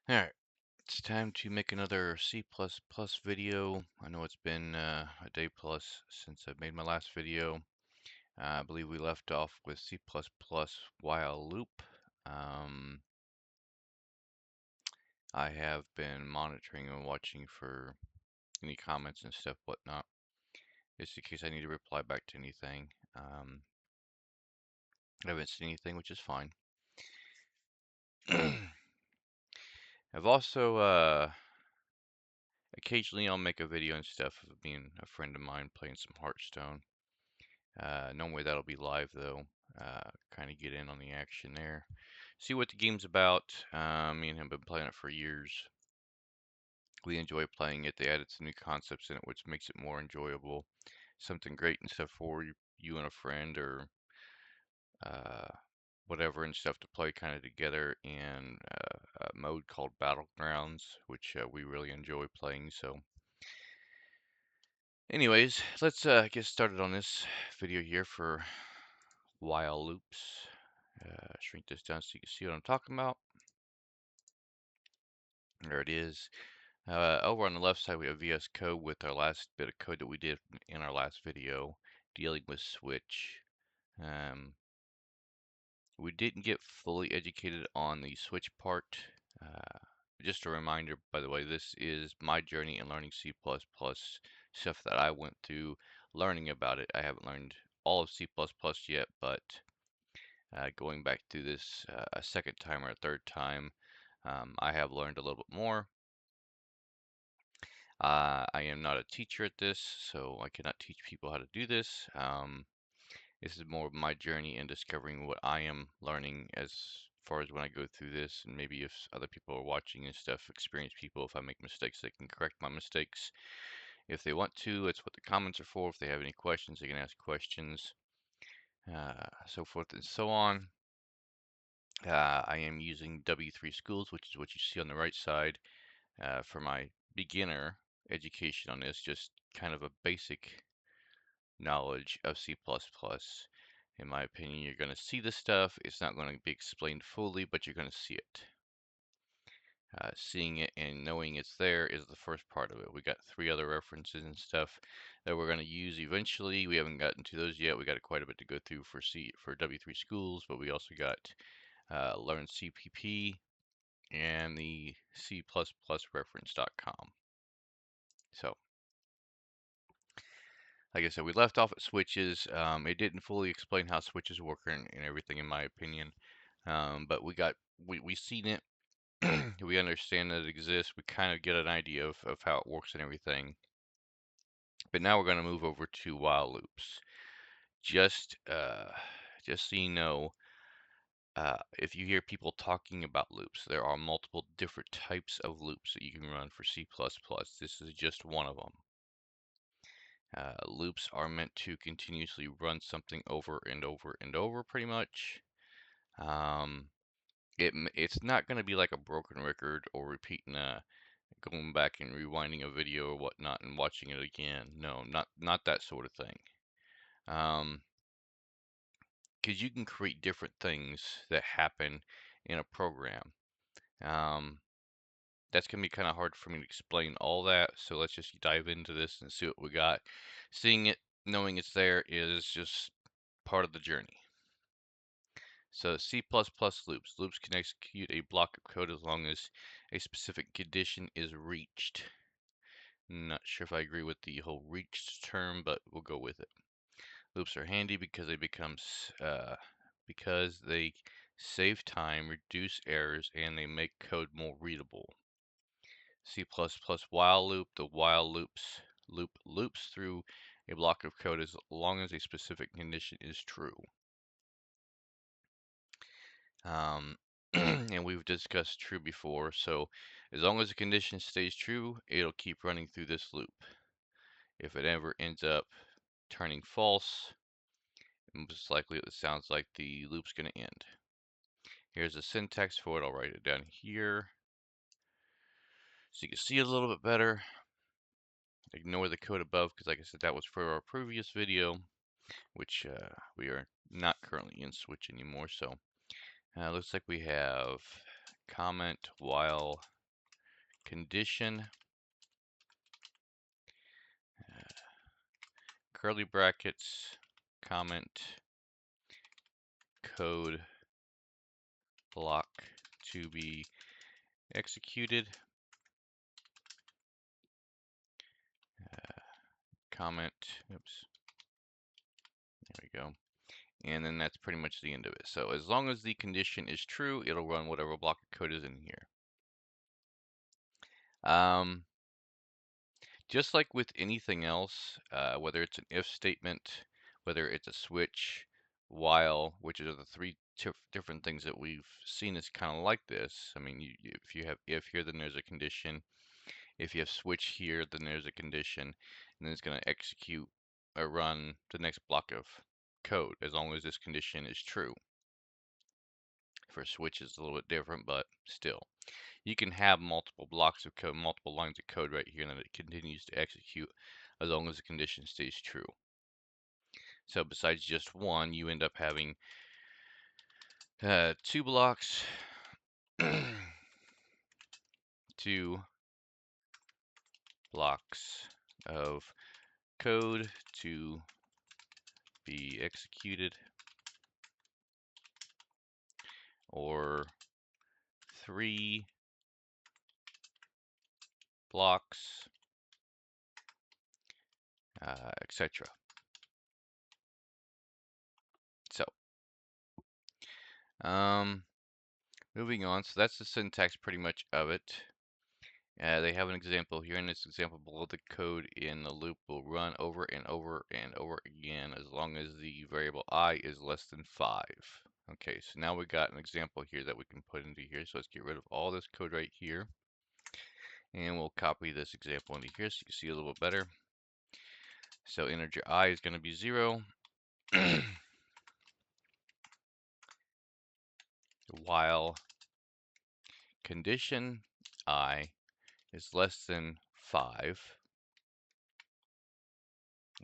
Alright, it's time to make another C++ video. I know it's been a day plus since I made my last video. I believe we left off with C++ while loop. Um, I have been monitoring and watching for any comments and stuff, whatnot, just in case I need to reply back to anything. I haven't seen anything, which is fine. I've also occasionally I'll make a video and stuff of me and a friend of mine playing some Hearthstone. Normally that'll be live though. Kind of get in on the action there. See what the game's about. Me and him have been playing it for years. We enjoy playing it. They added some new concepts in it, which makes it more enjoyable. Something great and stuff for you and a friend or uh, whatever and stuff to play kind of together in a mode called Battlegrounds, which we really enjoy playing. So, anyways, let's get started on this video here for while loops. Shrink this down so you can see what I'm talking about. There it is. Over on the left side, we have VS Code with our last bit of code that we did in our last video dealing with switch. Um, we didn't get fully educated on the switch part. Uh, just a reminder, by the way, this is my journey in learning C++, stuff that I went through learning about it. I haven't learned all of C++ yet, but going back through this a second time or a third time, I have learned a little bit more. I am not a teacher at this, so I cannot teach people how to do this. This is more of my journey in discovering what I am learning as far as when I go through this, and maybe if other people are watching and stuff, experienced people, if I make mistakes, they can correct my mistakes. If they want to, it's what the comments are for. If they have any questions, they can ask questions, so forth and so on. I am using W3 Schools, which is what you see on the right side, for my beginner education on this, just kind of a basic knowledge of C++. In my opinion, you're going to see this stuff. It's not going to be explained fully, but you're going to see it. Seeing it and knowing it's there is the first part of it. We got 3 other references and stuff that we're going to use eventually. We haven't gotten to those yet. We got quite a bit to go through for W3 Schools, but we also got Learn CPP and the C++reference.com. So, like I said, we left off at switches. It didn't fully explain how switches work and everything, in my opinion. But we seen it. We understand that it exists. We kind of get an idea of how it works and everything. But now we're going to move over to while loops. Just just so you know, if you hear people talking about loops, there are multiple different types of loops that you can run for C++. This is just one of them. Loops are meant to continuously run something over and over and over, pretty much. It's not going to be like a broken record or repeating going back and rewinding a video or whatnot and watching it again. No, not that sort of thing. Because you can create different things that happen in a program. That's going to be kind of hard for me to explain all that, so let's just dive into this and see what we got. Seeing it, knowing it's there is just part of the journey. So C++ loops. Loops can execute a block of code as long as a specific condition is reached. Not sure if I agree with the whole reached term, but we'll go with it. Loops are handy because they save time, reduce errors, and they make code more readable. C++ while loop. The while loop loops through a block of code as long as a specific condition is true. And we've discussed true before, so as long as the condition stays true, it'll keep running through this loop. If it ever ends up turning false, most likely it sounds like the loop's going to end. Here's the syntax for it. I'll write it down here so you can see it a little bit better. Ignore the code above because, like I said, that was for our previous video, which we are not currently in Switch anymore. So looks like we have comment while condition, curly brackets, comment code block to be executed, comment, oops, there we go. And then that's pretty much the end of it. So as long as the condition is true, it'll run whatever block of code is in here. Just like with anything else, whether it's an if statement, whether it's a switch, while, which are the three different things that we've seen is kind of like this. I mean, if you have if here, then there's a condition. If you have switch here, then there's a condition, and then it's going to execute or run the next block of code as long as this condition is true. For switch, it's a little bit different, but still. You can have multiple blocks of code, multiple lines of code right here, and it continues to execute as long as the condition stays true. So besides just one, you end up having 2 blocks, 2 blocks of code to be executed, or 3 blocks, etc. So, moving on. So that's the syntax pretty much of it. They have an example here. In this example below, the code in the loop will run over and over and over again as long as the variable I is less than 5. Okay, so now we got an example here that we can put into here. So let's get rid of all this code right here. And we'll copy this example into here so you can see a little bit better. So integer I is going to be 0. While condition I is less than 5.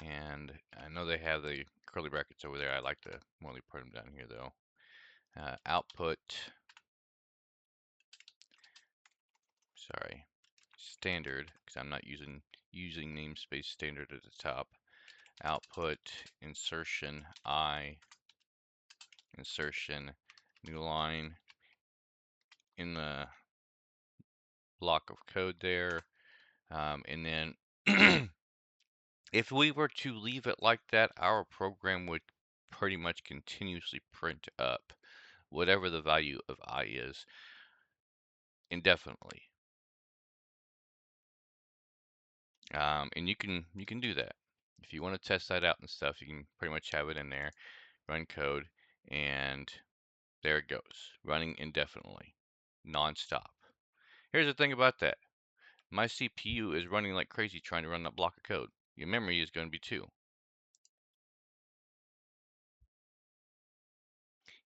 And I know they have the curly brackets over there. I like to only put them down here though. Output, sorry, standard, because I'm not using namespace standard at the top. Output insertion I, insertion new line in the block of code there. And then if we were to leave it like that, our program would pretty much continuously print up whatever the value of I is indefinitely. And you can do that. If you want to test that out and stuff, you can pretty much have it in there, run code, and there it goes, running indefinitely, non-stop. Here's the thing about that. My CPU is running like crazy trying to run that block of code. Your memory is going to be too.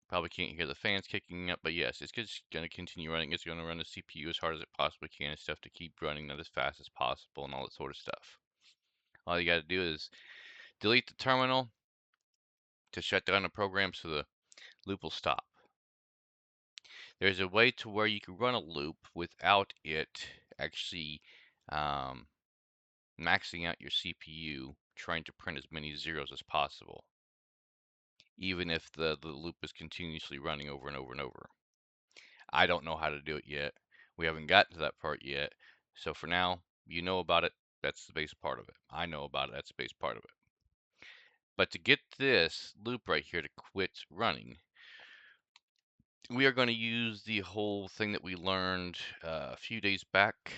Probably can't hear the fans kicking up, but yes, it's just going to continue running. It's going to run the CPU as hard as it possibly can and stuff to keep running that as fast as possible and all that sort of stuff. All you got to do is delete the terminal to shut down the program so the loop will stop. There's a way to where you can run a loop without it actually maxing out your CPU, trying to print as many zeros as possible, even if the loop is continuously running over and over and over. I don't know how to do it yet. We haven't gotten to that part yet. So for now, you know about it. That's the base part of it. I know about it. That's the base part of it. But to get this loop right here to quit running, we are going to use the whole thing that we learned a few days back,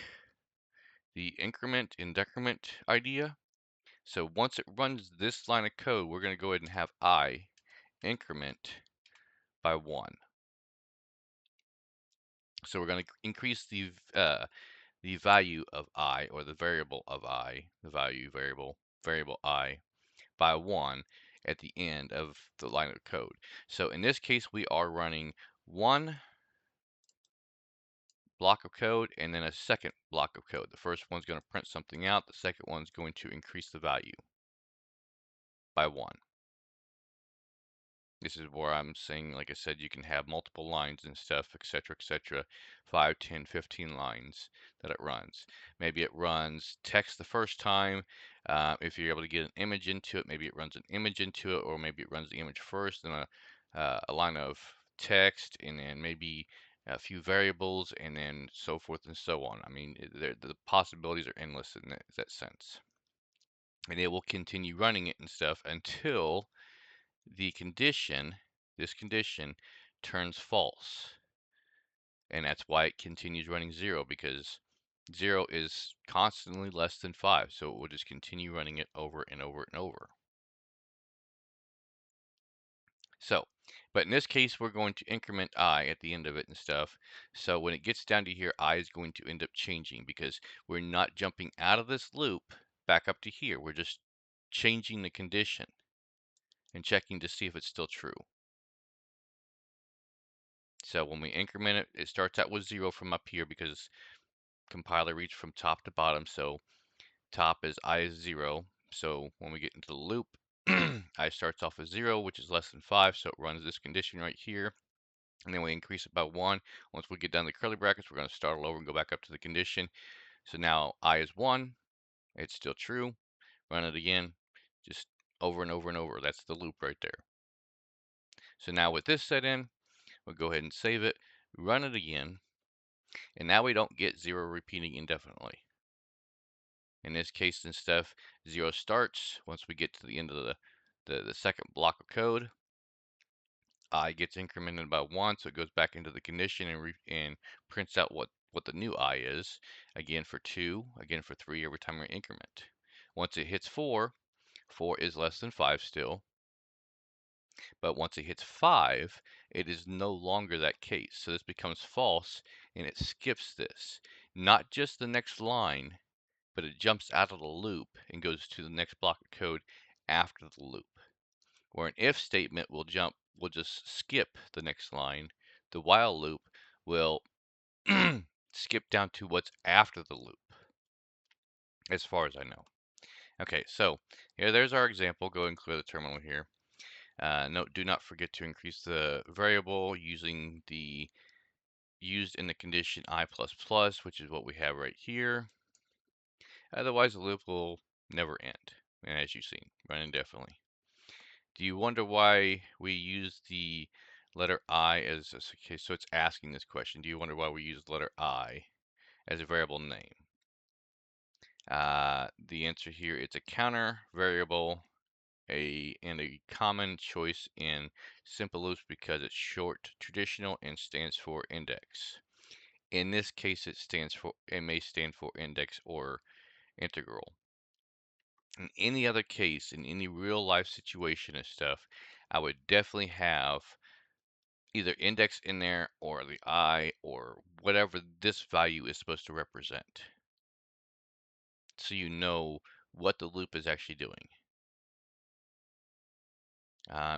the increment and decrement idea. So once it runs this line of code, we're going to go ahead and have I increment by 1. So we're going to increase the value of I, or the variable of I, the value variable I, by 1 at the end of the line of code. So in this case, we are running 1 block of code and then a second block of code. The first one's going to print something out. The second one's going to increase the value by 1. This is where I'm saying, like I said, you can have multiple lines and stuff, etc., 5, 10, 15 lines that it runs. Maybe it runs text the first time. If you're able to get an image into it, maybe it runs an image into it, or maybe it runs the image first and a line of text, and then maybe a few variables, and then so forth and so on. I mean, the possibilities are endless in that sense. And it will continue running it and stuff until the condition, this condition, turns false. And that's why it continues running 0, because 0 is constantly less than 5. So it will just continue running it over and over and over. So, but in this case, we're going to increment I at the end of it and stuff. So when it gets down to here, I is going to end up changing because we're not jumping out of this loop back up to here. We're just changing the condition and checking to see if it's still true. So when we increment it, it starts out with 0 from up here because compiler reads from top to bottom. So top is I is 0. So when we get into the loop, I starts off as 0, which is less than 5. So it runs this condition right here. And then we increase it by 1. Once we get down the curly brackets, we're going to start all over and go back up to the condition. So now I is 1. It's still true. Run it again. Just over and over and over. That's the loop right there. So now with this set in, we'll go ahead and save it, run it again, and now we don't get 0 repeating indefinitely. In this case and stuff, 0 starts. Once we get to the end of the second block of code, I gets incremented by 1, so it goes back into the condition and prints out what the new I is. Again for 2, again for 3 every time we increment. Once it hits 4, 4 is less than 5 still. But once it hits 5, it is no longer that case. So this becomes false, and it skips this. Not just the next line, but it jumps out of the loop and goes to the next block of code after the loop. Where an if statement will just skip the next line. The while loop will skip down to what's after the loop, as far as I know. Okay, so there's our example. Go and clear the terminal here. Note, do not forget to increase the variable using the used in the condition I++, which is what we have right here. Otherwise, the loop will never end, and as you've seen, run indefinitely. Do you wonder why we use the letter I as okay? So it's asking this question. Do you wonder why we use the letter I as a variable name? The answer here, it's a counter variable, and a common choice in simple loops because it's short, traditional, and stands for index. In this case, it may stand for index or integral. In any other case, in any real life situation and stuff, I would definitely have either index in there or the I or whatever this value is supposed to represent. So you know what the loop is actually doing.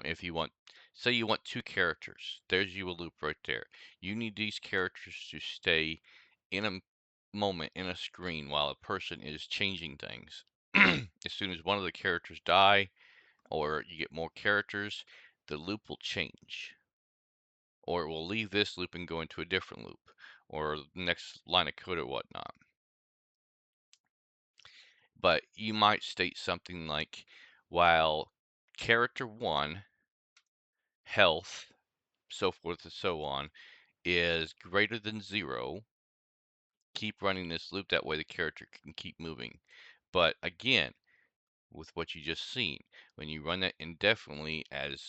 If you want, say you want 2 characters, there's you a loop right there. You need these characters to stay in a moment in a screen while a person is changing things. As soon as one of the characters die or you get more characters, the loop will change. Or it will leave this loop and go into a different loop or the next line of code or whatnot. But you might state something like, while character 1, health, so forth and so on, is greater than 0, keep running this loop. That way the character can keep moving. But again, with what you just seen, when you run that indefinitely, as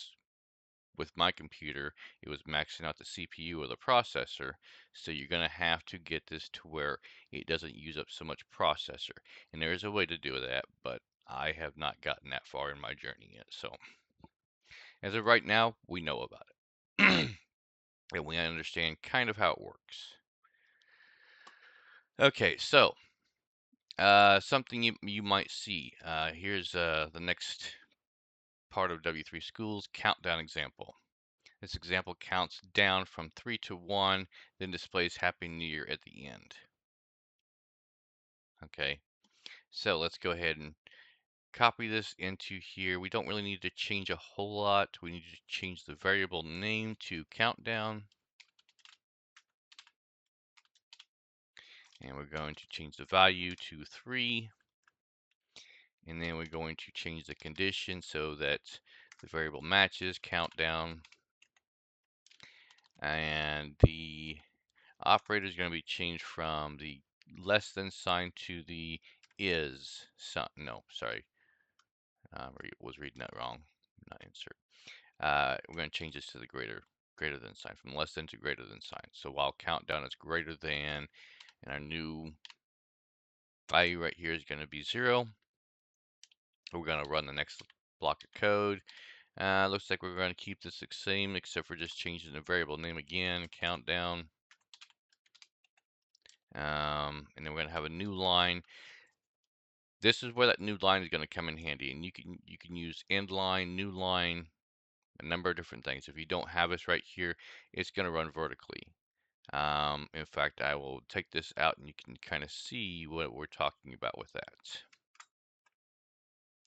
with my computer, it was maxing out the CPU or the processor. So you're going to have to get this to where it doesn't use up so much processor. And there is a way to do that, but I have not gotten that far in my journey yet. So as of right now, we know about it. And we understand kind of how it works. Okay, so something you might see. Here's the next part of W3 Schools countdown example. This example counts down from 3 to 1, then displays Happy New Year at the end. Okay, so let's go ahead and copy this into here. We don't really need to change a whole lot. We need to change the variable name to countdown. And we're going to change the value to 3. And then we're going to change the condition so that the variable matches countdown. And the operator is going to be changed from the less than sign to the is sign. No, sorry. Was reading that wrong. Not insert. We're going to change this to the greater than sign, from less than to greater than sign. So while countdown is greater than, and our new value right here is going to be 0, we're going to run the next block of code. Looks like we're going to keep this the same, except for just changing the variable name again, countdown. And then we're going to have a new line. This is where that new line is going to come in handy, and you can use end line, new line, a number of different things. If you don't have this right here, it's going to run vertically. In fact, I will take this out and you can kind of see what we're talking about with that.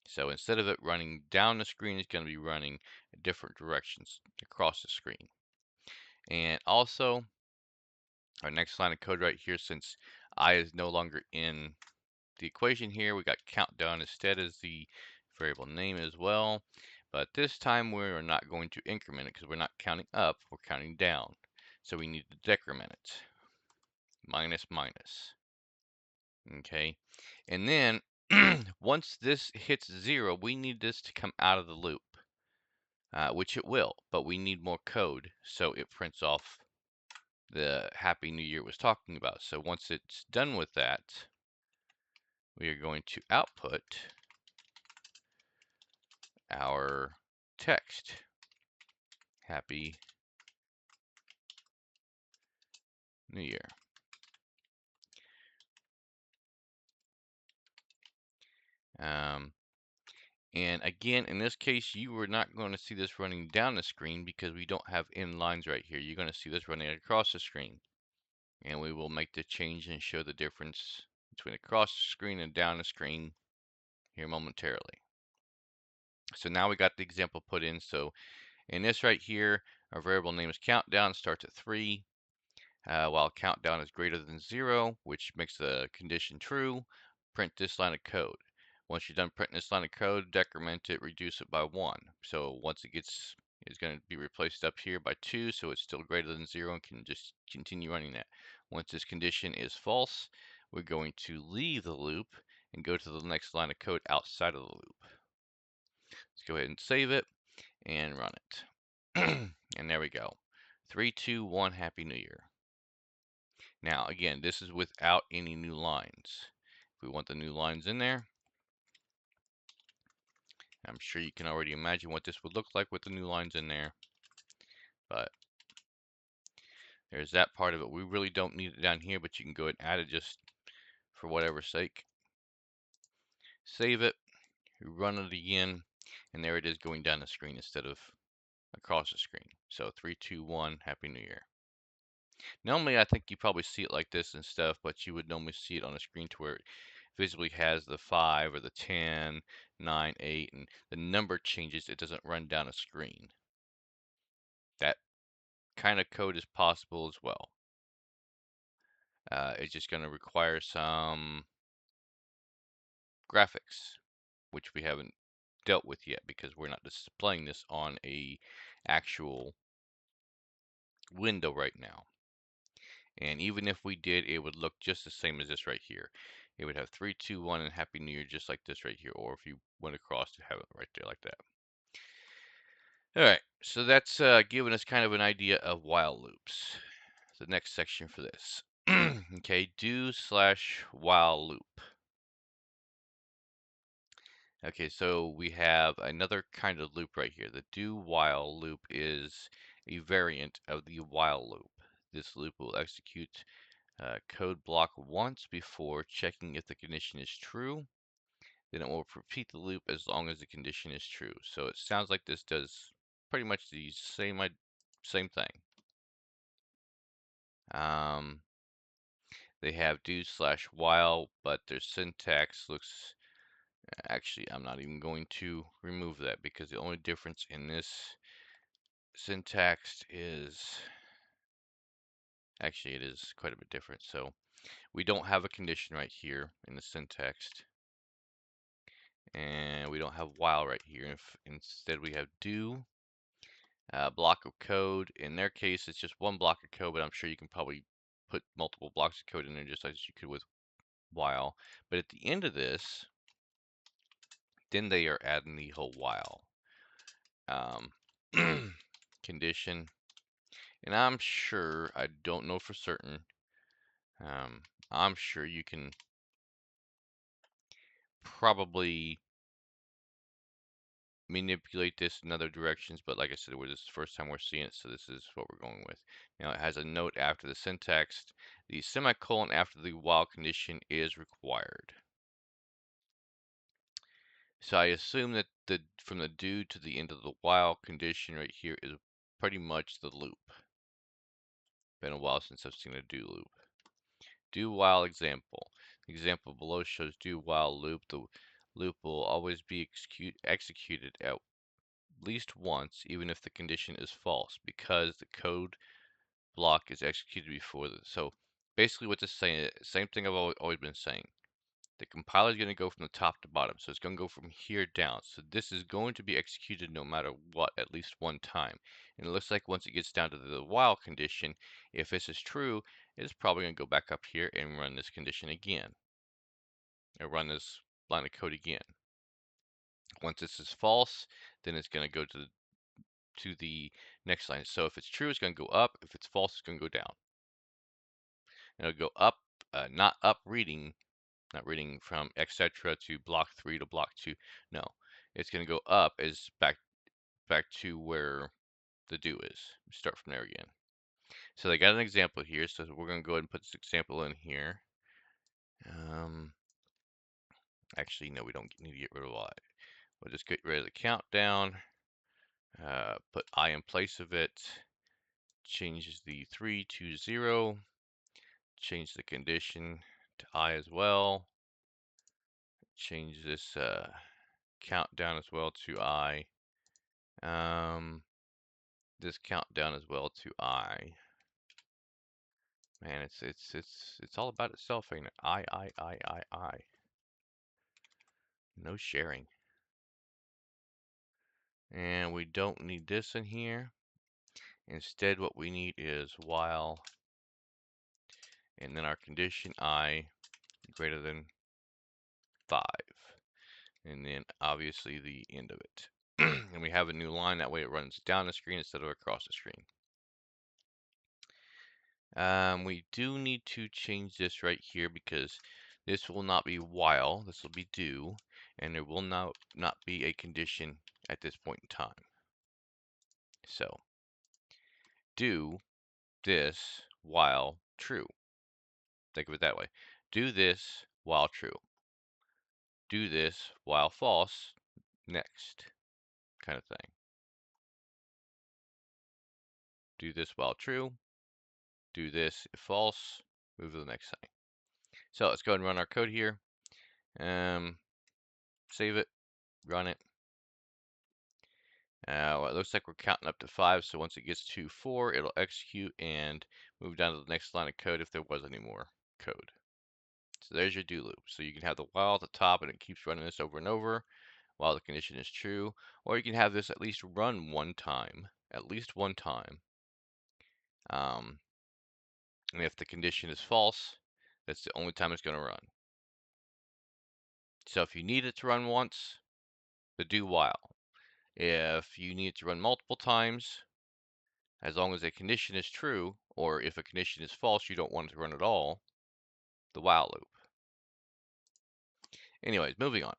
So instead of it running down the screen, it's going to be running different directions across the screen. And also, our next line of code right here, since I is no longer in the equation here, we got countdown instead as the variable name as well. But this time we're not going to increment it because we're not counting up, we're counting down. So we need to decrement it. Minus, minus. Okay. And then once this hits 0, we need this to come out of the loop, which it will, but we need more code so it prints off the Happy New Year it was talking about. So once it's done with that, we are going to output our text. Happy New Year. And again, in this case, you are not going to see this running down the screen because we don't have end lines right here. You're going to see this running across the screen. And we will make the change and show the difference between across the screen and down the screen here momentarily. So now we got the example put in. So in this right here, our variable name is countdown, starts at 3. While countdown is greater than 0, which makes the condition true, print this line of code. Once you're done printing this line of code, decrement it, reduce it by 1. So once it gets, it's going to be replaced up here by 2, so it's still greater than 0 and can just continue running that. Once this condition is false, we're going to leave the loop and go to the next line of code outside of the loop. Let's go ahead and save it and run it. And there we go. 3, 2, 1, Happy New Year. Now, again, this is without any new lines. If we want the new lines in there, I'm sure you can already imagine what this would look like with the new lines in there. But there's that part of it. We really don't need it down here, but you can go ahead and add it just for whatever sake. Save it, run it again, and there it is going down the screen instead of across the screen. So 3, 2, 1, Happy New Year. Normally, I think you probably see it like this and stuff, but you would normally see it on a screen to where it visibly has the 5 or the 10, 9, 8, and the number changes. It doesn't run down a screen. That kind of code is possible as well. It's just going to require some graphics, which we haven't dealt with yet because we're not displaying this on a actual window right now. And even if we did, it would look just the same as this right here. It would have 3, 2, 1, and Happy New Year just like this right here. Or if you went across to have it right there like that. All right, so that's giving us kind of an idea of while loops. The next section for this. Okay, do/while loop. Okay, so we have another kind of loop right here. The do/while loop is a variant of the while loop. This loop will execute code block once before checking if the condition is true. Then it will repeat the loop as long as the condition is true. So it sounds like this does pretty much the same thing. They have do/while, but their syntax looks Actually, I'm not even going to remove that because the only difference in this syntax is, actually it is quite a bit different. So we don't have a condition right here in the syntax, and we don't have while right here. Instead we have do, block of code. In their case, it's just one block of code, but I'm sure you can probably put multiple blocks of code in there just as you could with while. But at the end of this, then they are adding the whole while um, condition. And I'm sure, I don't know for certain, um, I'm sure you can probably manipulate this in other directions, but like I said, this is the first time we're seeing it, so this is what we're going with. Now it has a note after the syntax. The semicolon after the while condition is required. So I assume that from the do to the end of the while condition right here is pretty much the loop. Been a while since I've seen a do loop. Do while example. The example below shows do while loop. The loop will always be executed at least once, even if the condition is false, because the code block is executed before this. So basically what this is saying, same thing I've always been saying. The compiler is going to go from the top to bottom. So it's going to go from here down. So this is going to be executed no matter what, at least one time. And it looks like once it gets down to the while condition, if this is true, it's probably going to go back up here and run this condition again. Or run this line of code again. Once this is false, then it's going to go to the next line. So if it's true, it's going to go up. If it's false, it's going to go down. And it'll go up, not up reading, not reading from etc. to block 3 to block 2. No, it's going to go up as back to where the do is. Start from there again. So they got an example here. So we're going to go ahead and put this example in here. Actually, no, we don't need to get rid of y. We'll just get rid of the countdown. Put I in place of it. Changes the 3 to 0. Change the condition to I as well. Change this countdown as well to I. This countdown as well to I. Man, it's all about itself, ain't it? I. No sharing. And we don't need this in here. Instead, what we need is while, and then our condition I greater than 5. And then obviously the end of it. And we have a new line, that way it runs down the screen instead of across the screen. We do need to change this right here because this will not be while, this will be do, and there will not be a condition at this point in time. So, do this while true. Think of it that way. Do this while true. Do this while false, next, kind of thing. Do this while true. Do this if false, move to the next thing. So let's go ahead and run our code here. Save it, run it. Well, it looks like we're counting up to 5, so once it gets to 4, it'll execute and move down to the next line of code if there was any more code. So there's your do loop. So you can have the while at the top and it keeps running this over and over while the condition is true, or you can have this at least run one time, at least one time. And if the condition is false, that's the only time it's going to run. So if you need it to run once, the do while. If you need it to run multiple times, as long as a condition is true, or if a condition is false, you don't want it to run at all, the while loop. Anyways, moving on.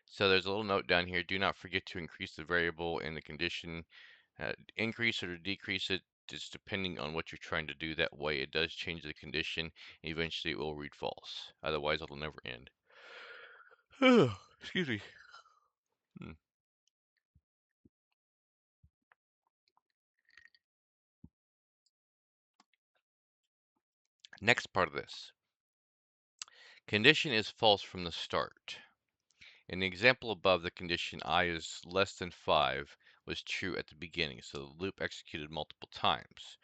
So there's a little note down here. Do not forget to increase the variable in the condition. Increase it or decrease it, just depending on what you're trying to do. That way it does change the condition. And eventually it will read false. Otherwise it'll never end. Excuse me. Next part of this. Condition is false from the start. In the example above, the condition I is less than 5 was true at the beginning, so the loop executed multiple times.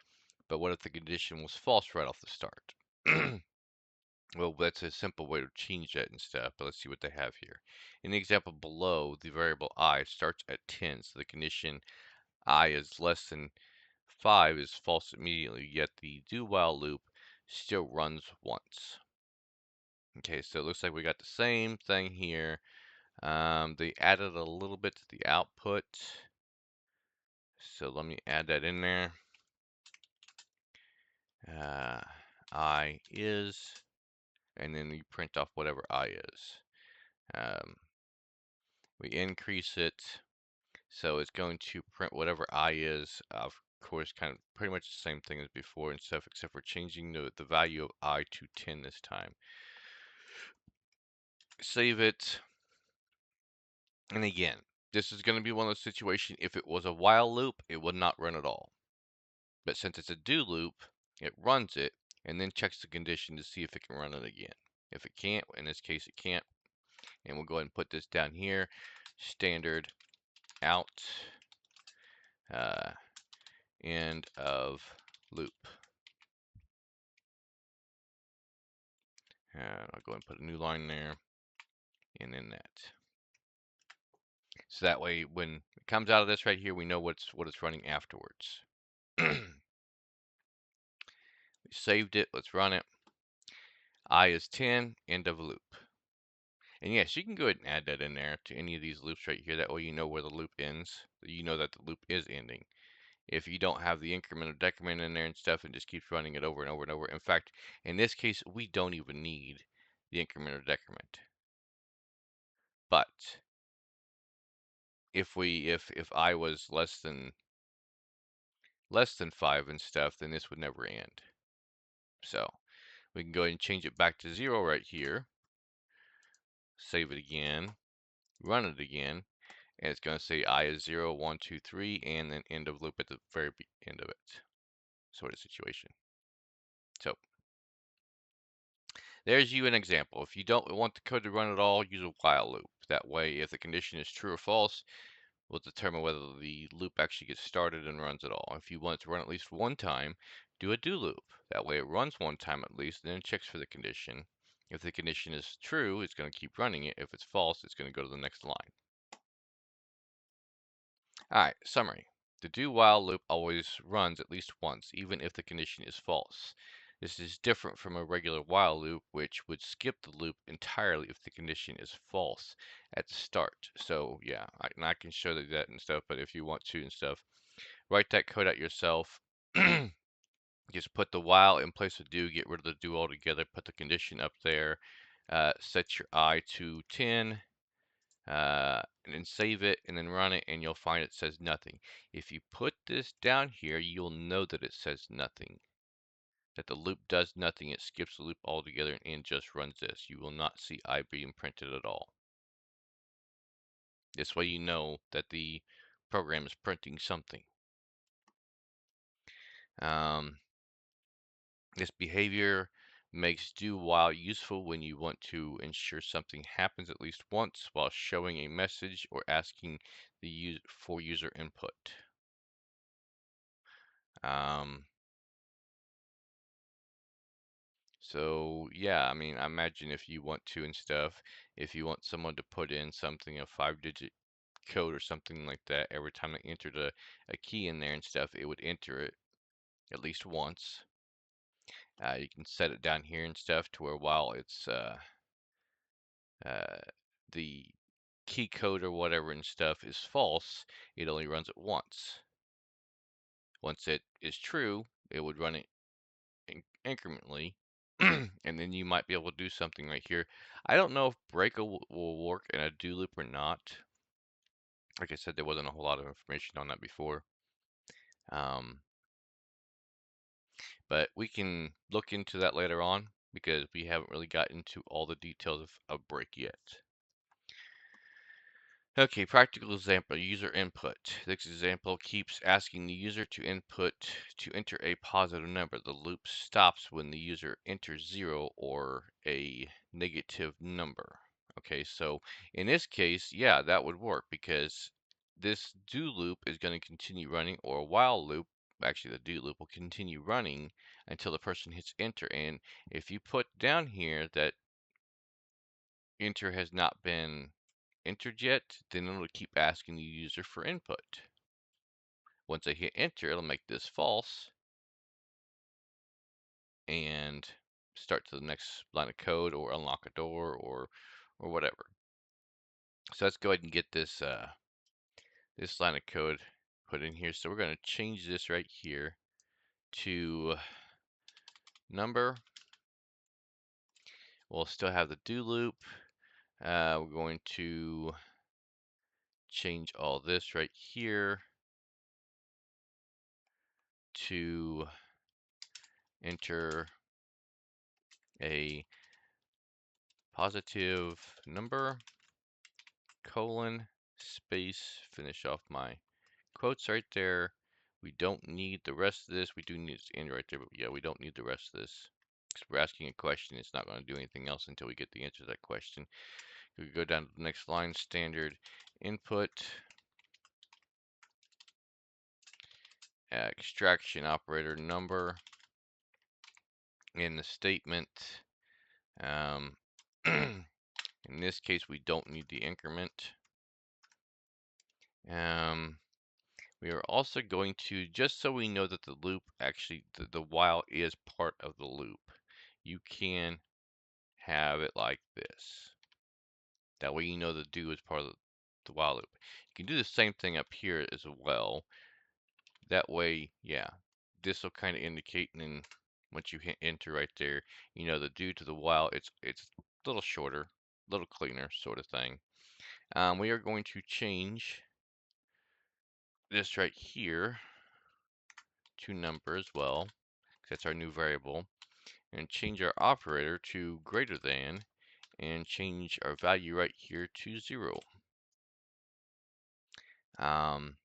But what if the condition was false right off the start? Well, that's a simple way to change that and stuff, but let's see what they have here. In the example below, the variable I starts at 10, so the condition I is less than 5 is false immediately, yet the do while loop still runs once. Okay, so it looks like we got the same thing here. They added a little bit to the output, so let me add that in there. I is, and then you print off whatever I is. Um, we increase it, so it's going to print whatever I is. Of course, kind of pretty much the same thing as before and stuff, except for changing the value of I to 10 this time. Save it, and again, this is going to be one of those situations, if it was a while loop, it would not run at all. But since it's a do loop, it runs it, and then checks the condition to see if it can run it again. If it can't, in this case it can't, and we'll go ahead and put this down here, standard out, uh, end of loop. I'll go ahead and put a new line there, and then that. So that way, when it comes out of this right here, we know what it's running afterwards. We saved it. Let's run it. I is 10, end of loop. And yes, you can go ahead and add that in there to any of these loops right here. That way you know where the loop ends. You know that the loop is ending. If you don't have the increment or decrement in there and stuff and just keeps running it over and over and over. In fact, in this case, we don't even need the increment or decrement. But if I was less than 5 and stuff, then this would never end. So we can go ahead and change it back to 0 right here. Save it again, run it again, and it's going to say I is 0, 1, 2, 3, and then end of loop at the very end of it. Sort of situation. So there's you an example. If you don't want the code to run at all, use a while loop. That way, if the condition is true or false, we'll determine whether the loop actually gets started and runs at all. If you want it to run at least one time, do a do loop. That way it runs one time at least, and then checks for the condition. If the condition is true, it's going to keep running it. If it's false, it's going to go to the next line. Alright, summary. The do while loop always runs at least once, even if the condition is false. This is different from a regular while loop, which would skip the loop entirely if the condition is false at the start. So yeah, I can show that and stuff, but if you want to and stuff, write that code out yourself. Just put the while in place of do, get rid of the do altogether, put the condition up there, set your I to 10, and then save it and then run it, and you'll find it says nothing. If you put this down here, you'll know that it says nothing, that the loop does nothing. It skips the loop altogether and just runs this. You will not see I being printed at all. This way you know that the program is printing something. This behavior makes do while useful when you want to ensure something happens at least once while showing a message or asking for user input. So yeah, I mean, I imagine if you want to and stuff, if you want someone to put in something, a 5-digit code or something like that, every time they entered a key in there and stuff, it would enter it at least once. You can set it down here and stuff to where while it's uh, the key code or whatever and stuff is false, it only runs it once. Once it is true, it would run it incrementally, and then you might be able to do something right here. I don't know if break will work in a do loop or not. Like I said, there wasn't a whole lot of information on that before. But we can look into that later on because we haven't really got into all the details of break yet. Okay, practical example, user input. This example keeps asking the user to enter a positive number. The loop stops when the user enters 0 or a negative number. Okay, so in this case, yeah, that would work because this do loop is going to continue running, or a while loop, actually the do loop will continue running until the person hits enter. And if you put down here that enter has not been entered yet, then it'll keep asking the user for input. Once I hit enter, it'll make this false and start to the next line of code or unlock a door or whatever. So let's go ahead and get this line of code put in here. So we're going to change this right here to number. We'll still have the do loop. We're going to change all this right here to enter a positive number, colon, space, finish off my quotes right there. We don't need the rest of this. We do need to end right there, but yeah, we don't need the rest of this. Because we're asking a question, it's not going to do anything else until we get the answer to that question. We go down to the next line, standard input, extraction operator number in the statement. Um, in this case, we don't need the increment. We are also going to, just so we know that the loop actually, the while is part of the loop, you can have it like this. That way you know the do is part of the while loop. You can do the same thing up here as well. That way, yeah, this will kind of indicate, and then once you hit enter right there, you know the do to the while, it's a little shorter, a little cleaner sort of thing. We are going to change this right here to number as well. That's our new variable. And change our operator to greater than, and change our value right here to 0. Um,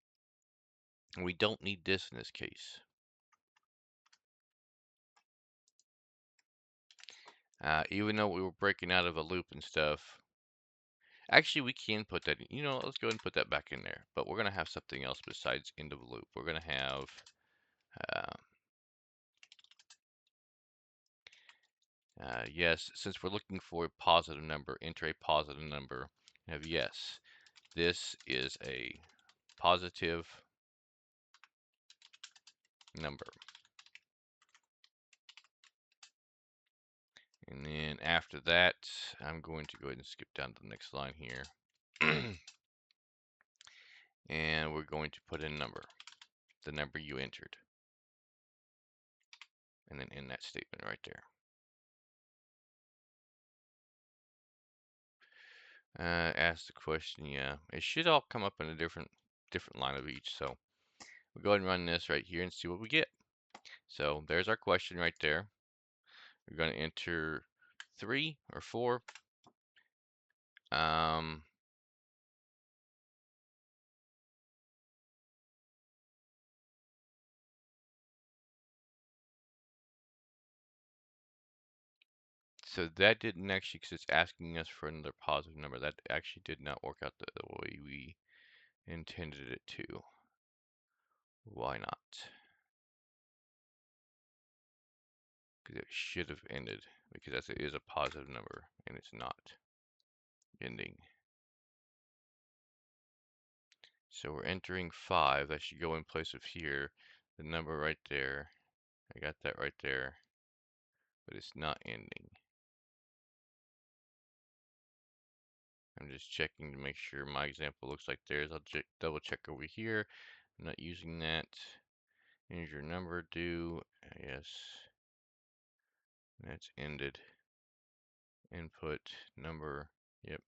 we don't need this in this case. Even though we were breaking out of a loop and stuff, actually we can put that in. You know, let's go ahead and put that back in there. But we're going to have something else besides end of loop. We're going to have, yes, since we're looking for a positive number, enter a positive number. Have yes, this is a positive number. And then after that, I'm going to go ahead and skip down to the next line here. And we're going to put in number, the number you entered. And then in that statement right there. Ask the question, yeah. It should all come up in a different line of each. So we'll go ahead and run this right here and see what we get. So there's our question right there. We're going to enter 3 or 4. So that didn't actually, because it's asking us for another positive number. That actually did not work out the way we intended it to. Why not? Because it should have ended, because it is a positive number and it's not ending. So we're entering 5. That should go in place of here. The number right there. I got that right there. But it's not ending. I'm just checking to make sure my example looks like theirs. I'll double check over here. I'm not using that. Here's your number due. Yes. That's ended. Input number. Yep.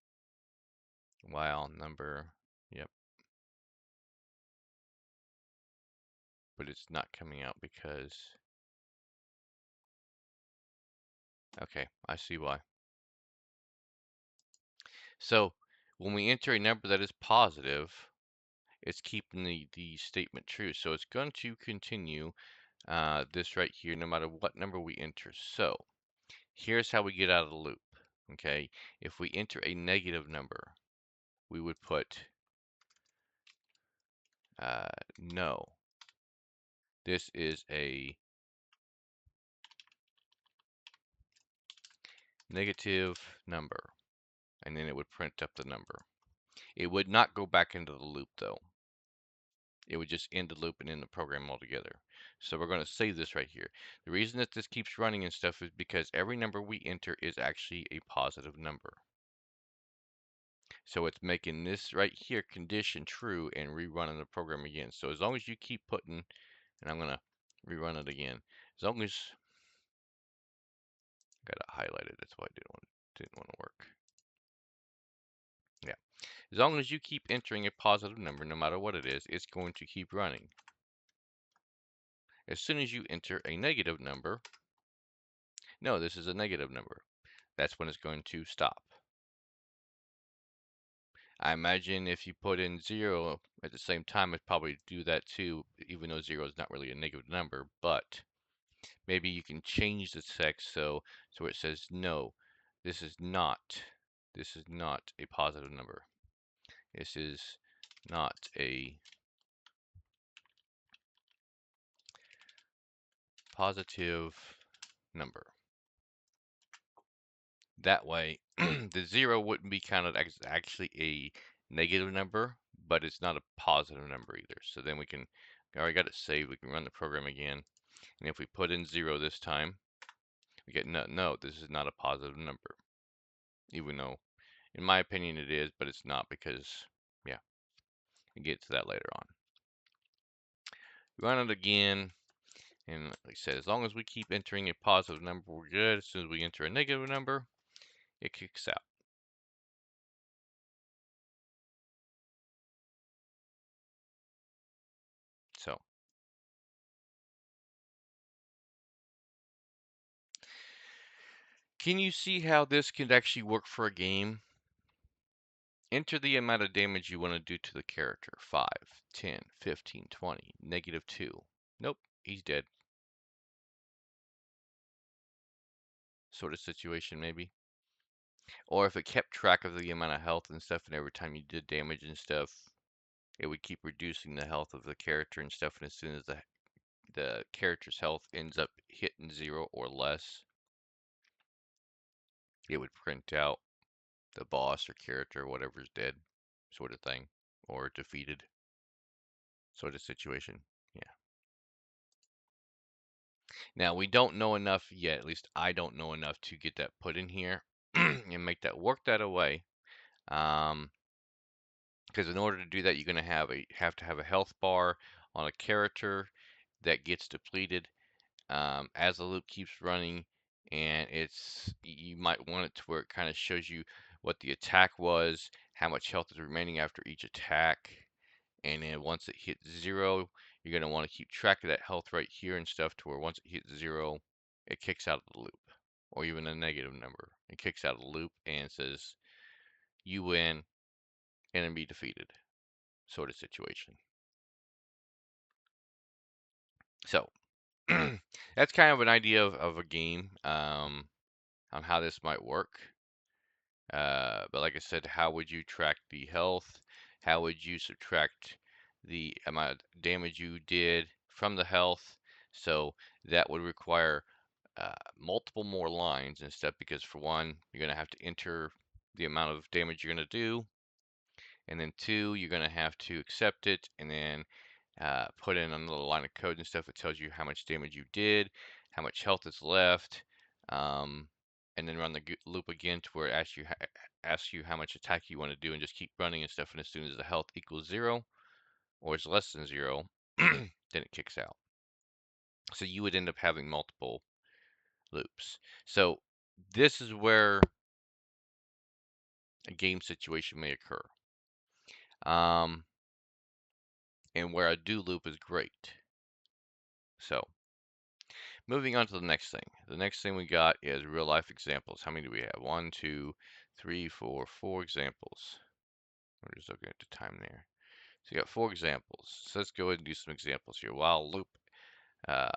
While number. Yep. But it's not coming out because. Okay, I see why. So When we enter a number that is positive, it's keeping the statement true. So it's going to continue this right here no matter what number we enter. So here's how we get out of the loop. Okay, if we enter a negative number, we would put no. This is a negative number, and then it would print up the number. It would not go back into the loop though. It would just end the loop and end the program altogether. So we're going to save this right here. The reason that this keeps running and stuff is because every number we enter is actually a positive number. So it's making this right here condition true and rerunning the program again. So as long as you keep putting, and I'm going to rerun it again, as long as, got it highlighted, that's why I didn't want to work. Yeah. As long as you keep entering a positive number, no matter what it is, it's going to keep running. As soon as you enter a negative number, no, this is a negative number, that's when it's going to stop. I imagine if you put in 0 at the same time, it'd probably do that too, even though 0 is not really a negative number, but maybe you can change the text so it says no, this is not a positive number. This is not a positive number. That way, the 0 wouldn't be counted as actually a negative number, but it's not a positive number either. So then we can, I already got it saved, we can run the program again. And if we put in 0 this time, we get no, this is not a positive number. Even though, in my opinion, it is, but it's not because, yeah, we'll get to that later on. Run it again, and like I said, as long as we keep entering a positive number, we're good. As soon as we enter a negative number, it kicks out. So, can you see how this could actually work for a game? Enter the amount of damage you want to do to the character. 5, 10, 15, 20, -2. Nope, he's dead. Sort of situation, maybe. Or if it kept track of the amount of health and stuff, and every time you did damage and stuff, it would keep reducing the health of the character and stuff, and as soon as the character's health ends up hitting 0 or less, it would print out the boss or character, whatever's dead, sort of thing, or defeated, sort of situation. Yeah. Now, we don't know enough yet, at least I don't know enough to get that put in here and make that work that away. Because in order to do that, you're going to have to have a health bar on a character that gets depleted as the loop keeps running, and you might want it to where it kind of shows you what the attack was, how much health is remaining after each attack, and then once it hits 0, you're going to want to keep track of that health right here and stuff to where once it hits 0, it kicks out of the loop, or even a negative number. It kicks out of the loop and says, you win, enemy defeated, sort of situation. So, that's kind of an idea of a game on how this might work. But like I said, how would you track the health? How would you subtract the amount of damage you did from the health? So that would require multiple more lines and stuff because for one, you're going to have to enter the amount of damage you're going to do. And then 2, you're going to have to accept it and then put in another line of code and stuff that tells you how much damage you did, how much health is left, and then run the loop again to where it asks you how much attack you want to do and just keep running and stuff. And as soon as the health equals 0 or is less than 0, then it kicks out. So you would end up having multiple loops. So this is where a game situation may occur. And where a do loop is great. So moving on to the next thing. The next thing we got is real life examples. How many do we have? 1, 2, 3, 4, 4 examples. We're just looking at the time there. So you got 4 examples. So let's go ahead and do some examples here. While loop uh,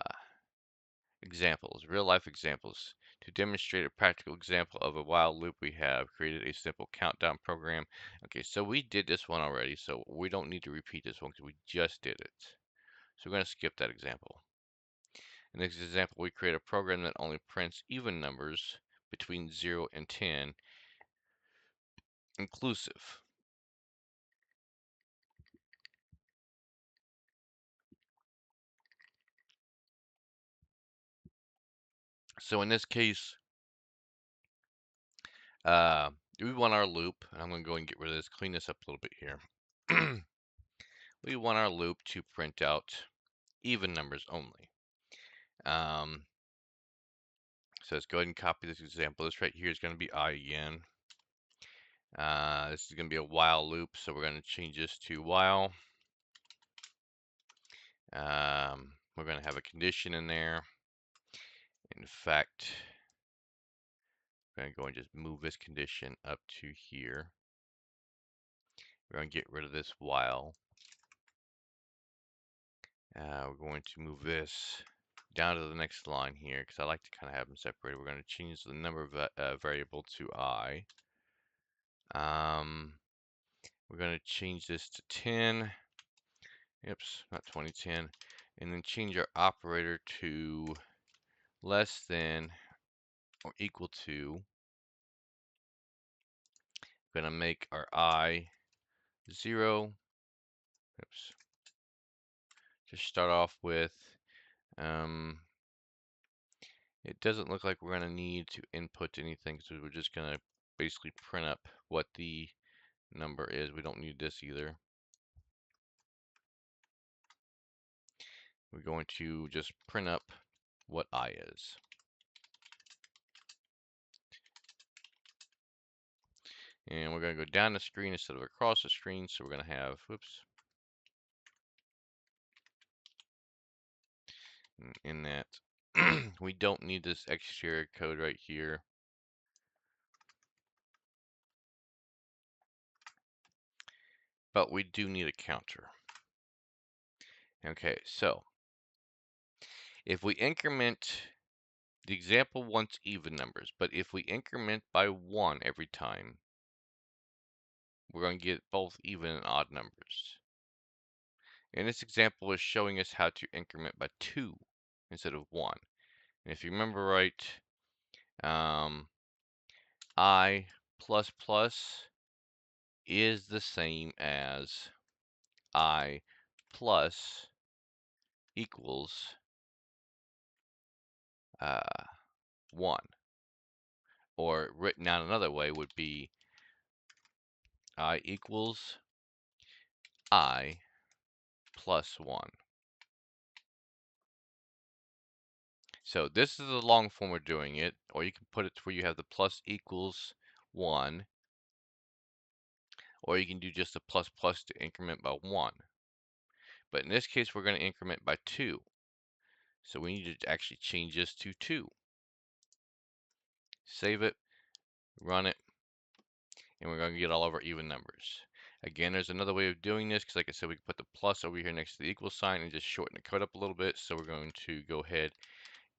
examples, real life examples. To demonstrate a practical example of a while loop, we have created a simple countdown program. Okay, so we did this one already, so we don't need to repeat this one because we just did it. So we're going to skip that example. In this example, we create a program that only prints even numbers between 0 and 10 inclusive. So in this case, we want our loop, and I'm going to go and get rid of this, clean this up a little bit here. We want our loop to print out even numbers only. So let's go ahead and copy this example. This right here is going to be I again. This is going to be a while loop, so we're going to change this to while. We're going to have a condition in there. In fact, I'm going to go and just move this condition up to here. We're going to get rid of this while. We're going to move this down to the next line here because I like to kind of have them separated. We're going to change the number variable to I. We're going to change this to 10. Oops, not 2010. And then change our operator to less than or equal to. We're going to make our I 0. Oops. Just start off with, it doesn't look like we're going to need to input anything, so we're just going to basically print up what the number is. We don't need this either. We're going to just print up what I is. And we're going to go down the screen instead of across the screen, so we're going to have, whoops, in that we don't need this exterior code right here. But we do need a counter. Okay, so if we increment, the example wants even numbers, but if we increment by 1 every time, we're going to get both even and odd numbers. And this example is showing us how to increment by 2 instead of 1. And if you remember right, I plus plus is the same as I plus equals 1. Or written out another way would be I equals I plus 1. So this is the long form of doing it, or you can put it to where you have the plus equals 1, or you can do just a plus plus to increment by 1. But in this case, we're going to increment by 2. So we need to actually change this to 2. Save it, run it, and we're going to get all of our even numbers. Again, there's another way of doing this, because like I said, we can put the plus over here next to the equal sign and just shorten the code up a little bit. So we're going to go ahead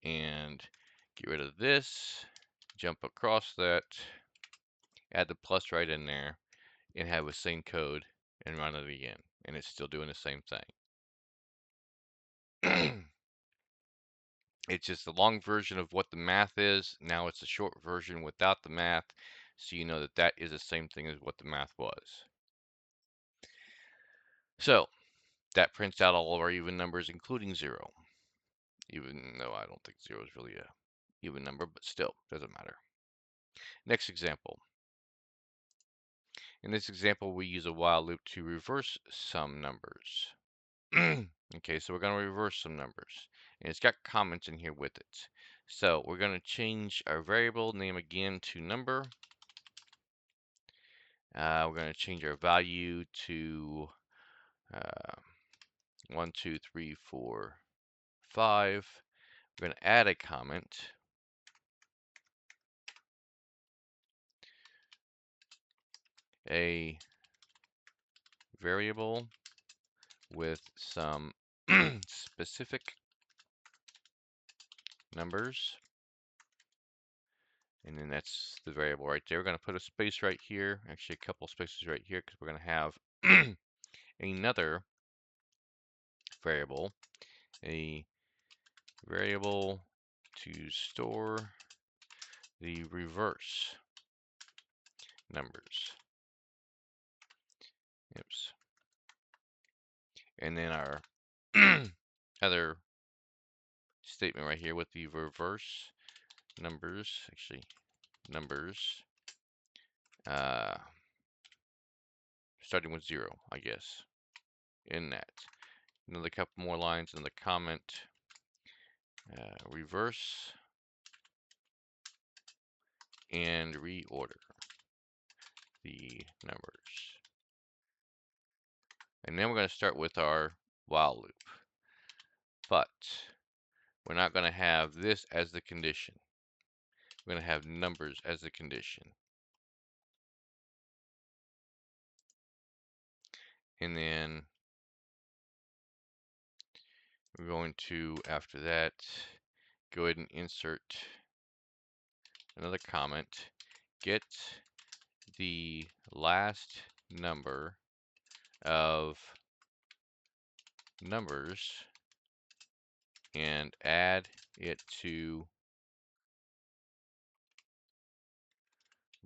and get rid of this, jump across that, add the plus right in there, and have the same code and run it again. And it's still doing the same thing. It's just the long version of what the math is. Now it's a short version without the math, so you know that that is the same thing as what the math was. So that prints out all of our even numbers, including 0. Even though I don't think 0 is really a even number, but still, doesn't matter. Next example. In this example, we use a while loop to reverse some numbers. Okay, so we're going to reverse some numbers. And it's got comments in here with it. So we're going to change our variable name again to number. We're going to change our value to 1, 2, 3, 4, 5. We're going to add a comment. A variable with some specific numbers. And then that's the variable right there. We're going to put a space right here, actually a couple spaces right here, because we're going to have another variable, a variable to store the reverse numbers. Oops. And then our other statement right here with the reverse numbers, actually numbers, starting with 0, I guess, in that. Another couple more lines in the comment, reverse and reorder the numbers. And then we're going to start with our while loop. But we're not going to have this as the condition. We're going to have numbers as the condition. And then we're going to, after that, go ahead and insert another comment. Get the last number of numbers and add it to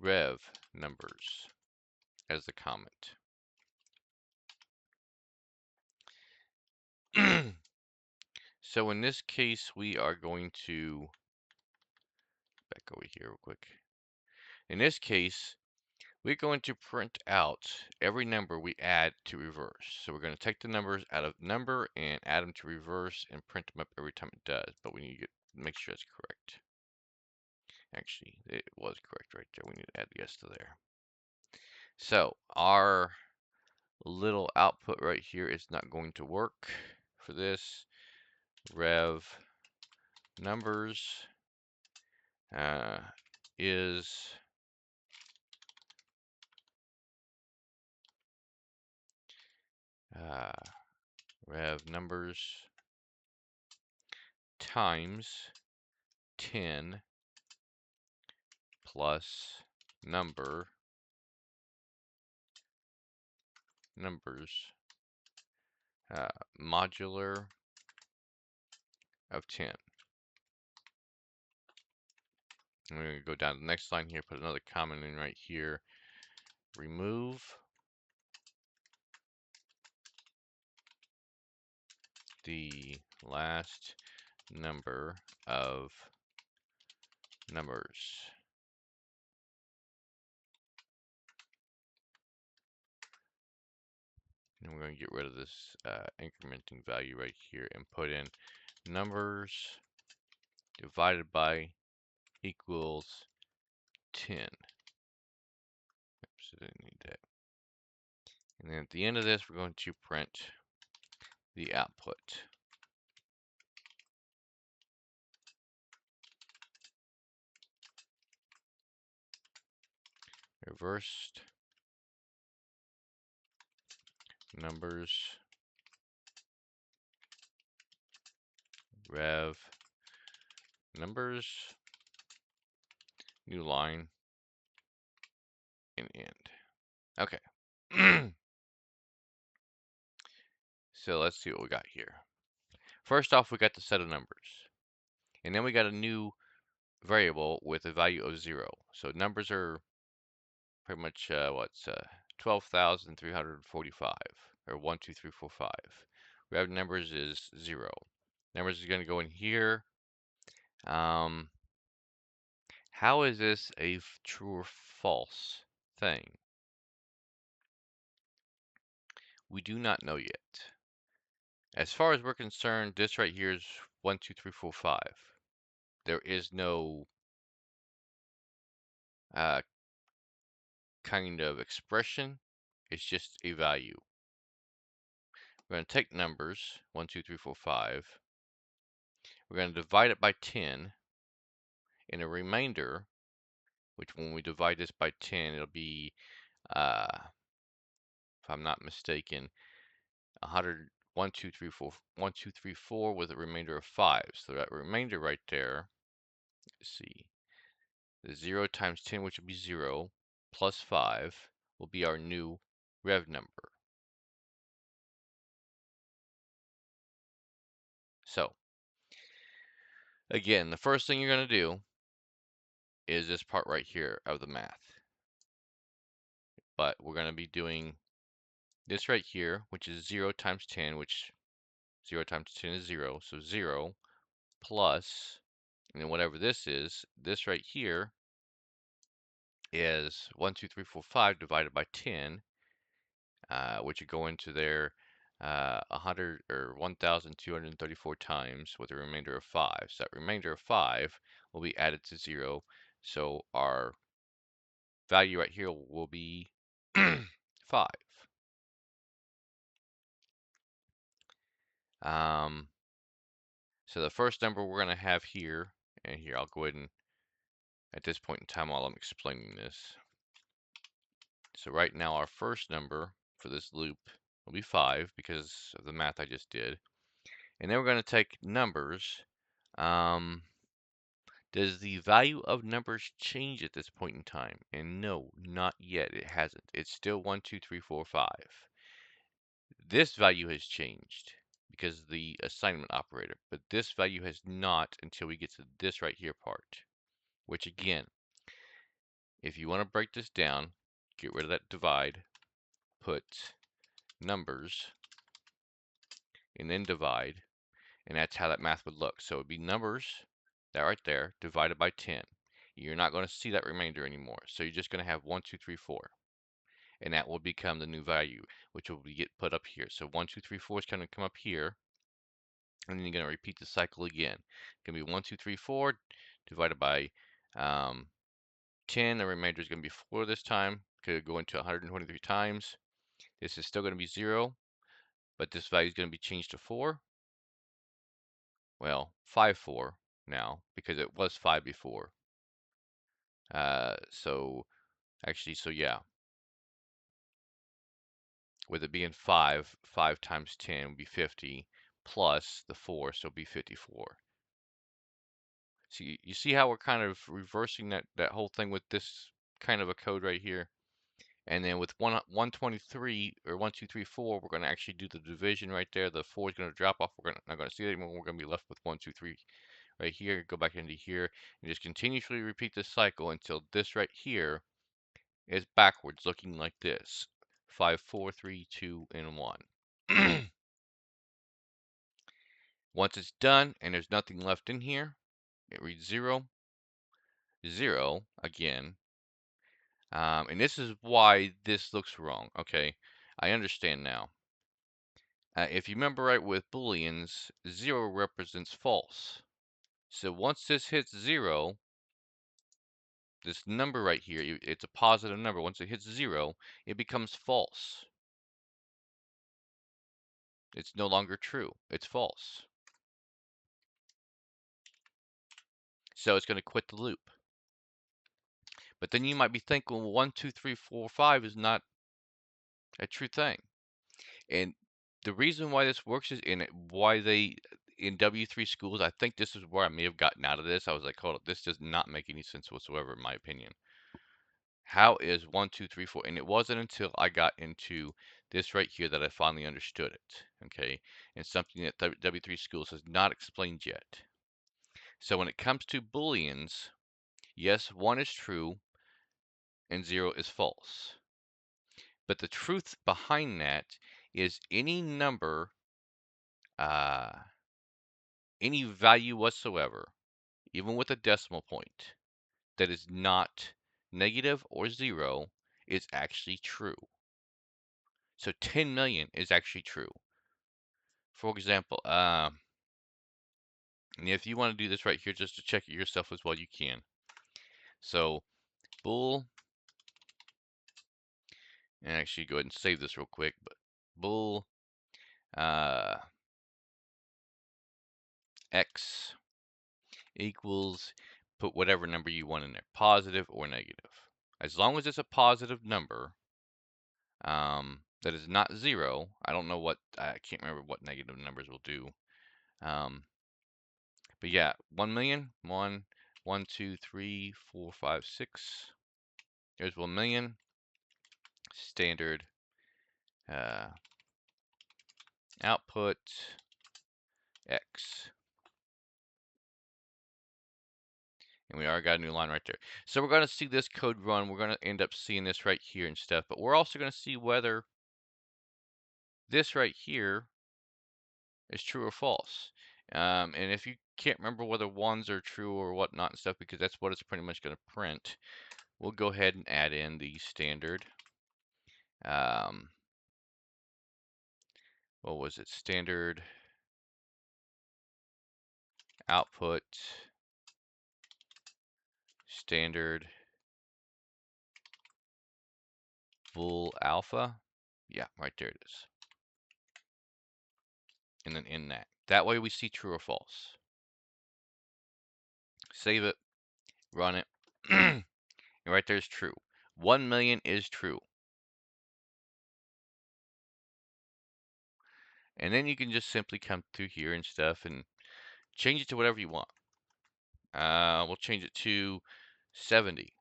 rev numbers as the comment. So in this case, we are going to back over here real quick. In this case, we're going to print out every number we add to reverse. So we're going to take the numbers out of number and add them to reverse and print them up every time it does. But we need to make sure it's correct. Actually, it was correct right there. We need to add the S to there. So our little output right here is not going to work for this. Rev numbers is rev numbers times 10 plus numbers modular of 10. I'm going to go down to the next line here, put another comment in right here. Remove the last number of numbers. And we're going to get rid of this incrementing value right here and put in numbers divided by equals 10. Oops, I didn't need that. And then at the end of this, we're going to print the output. Reversed numbers rev numbers, new line, and end. Okay. So let's see what we got here. First off, we got the set of numbers. And then we got a new variable with a value of 0. So numbers are pretty much 12,345, or 1, 2, 3, 4, 5. We have numbers is 0. Numbers is going to go in here. How is this a true or false thing? We do not know yet. As far as we're concerned, this right here is 1, 2, 3, 4, 5. There is no kind of expression. It's just a value. We're going to take numbers, 1, 2, 3, 4, 5. We're going to divide it by 10. And a remainder, which when we divide this by 10, it'll be if I'm not mistaken, 100, 1, 2, 3, 4, 1, 2, 3, 4 with a remainder of 5. So that remainder right there, let's see, the 0 times 10, which would be 0, plus 5 will be our new rev number. So, again, the first thing you're going to do is this part right here of the math. But we're going to be doing this right here, which is 0 times 10, which 0 times 10 is 0. So 0 plus, and then whatever this right here is 1, 2, 3, 4, 5 divided by 10, which would go into there 100 or 1,234 times with a remainder of 5. So that remainder of 5 will be added to 0. So our value right here will be 5. So the first number we're going to have here, and here I'll go ahead and, at this point in time while I'm explaining this. So right now our first number for this loop will be 5 because of the math I just did. And then we're going to take numbers. Does the value of numbers change at this point in time? And no, not yet. It hasn't. It's still 1, 2, 3, 4, 5. This value has changed because of the assignment operator, but this value has not until we get to this right here part, which again, if you want to break this down, get rid of that divide, put numbers, and then divide, and that's how that math would look. So it would be numbers, that right there, divided by 10. You're not going to see that remainder anymore. So you're just going to have 1, 2, 3, 4. And that will become the new value, which will get put up here. So 1, 2, 3, 4 is going to come up here. And then you're going to repeat the cycle again. It's going to be 1, 2, 3, 4 divided by 10. The remainder is going to be 4 this time. Could go into 123 times. This is still going to be 0, but this value is going to be changed to 4. Well, 5, 4 now, because it was 5 before. So yeah. With it being 5, 5 times 10 would be 50, plus the 4, so it'll be 54. So you see how we're kind of reversing that whole thing with this kind of a code right here? And then with 123 or 1, 2, 3, 4, we're going to actually do the division right there. The 4 is going to drop off. We're not going to see it anymore. We're going to be left with 1, 2, 3 right here. Go back into here and just continuously repeat this cycle until this right here is backwards, looking like this: 5, 4, 3, 2, and 1. Once it's done and there's nothing left in here, it reads 0, 0 again. And this is why this looks wrong. Okay, I understand now. If you remember right with Booleans, 0 represents false. So once this hits 0, this number right here, it's a positive number. Once it hits 0, it becomes false. It's no longer true. It's false. So it's going to quit the loop. But then you might be thinking, well, 1, 2, 3, 4, 5 is not a true thing. And the reason why this works is why they in W3 schools, I think this is where I may have gotten out of this. I was like, hold up, this does not make any sense whatsoever, in my opinion. How is 1, 2, 3, 4? And it wasn't until I got into this right here that I finally understood it. Okay, and something that W3 schools has not explained yet. So when it comes to Booleans, yes, 1 is true and 0 is false. But the truth behind that is any number, any value whatsoever, even with a decimal point, that is not negative or 0 is actually true. So 10 million is actually true. For example, and if you want to do this right here just to check it yourself as well, you can. So bool, and actually go ahead and save this real quick, but bool x equals, put whatever number you want in there, positive or negative. As long as it's a positive number, that is not 0. I don't know what, I can't remember what negative numbers will do. But yeah, 1 million, 1, 1, 2, 3, 4, 5, 6. There's 1 million, standard uh, output X. And we already got a new line right there. So we're going to see this code run. We're going to end up seeing this right here and stuff. But we're also going to see whether this right here is true or false. And if you can't remember whether ones are true or whatnot and stuff, because that's what it's pretty much going to print, we'll go ahead and add in the standard. What was it? Standard output, standard bool alpha. Yeah, right there it is. And then in that. That way we see true or false. Save it, run it. And right there is true. 1 million is true. And then you can just simply come through here and stuff and change it to whatever you want. We'll change it to 70.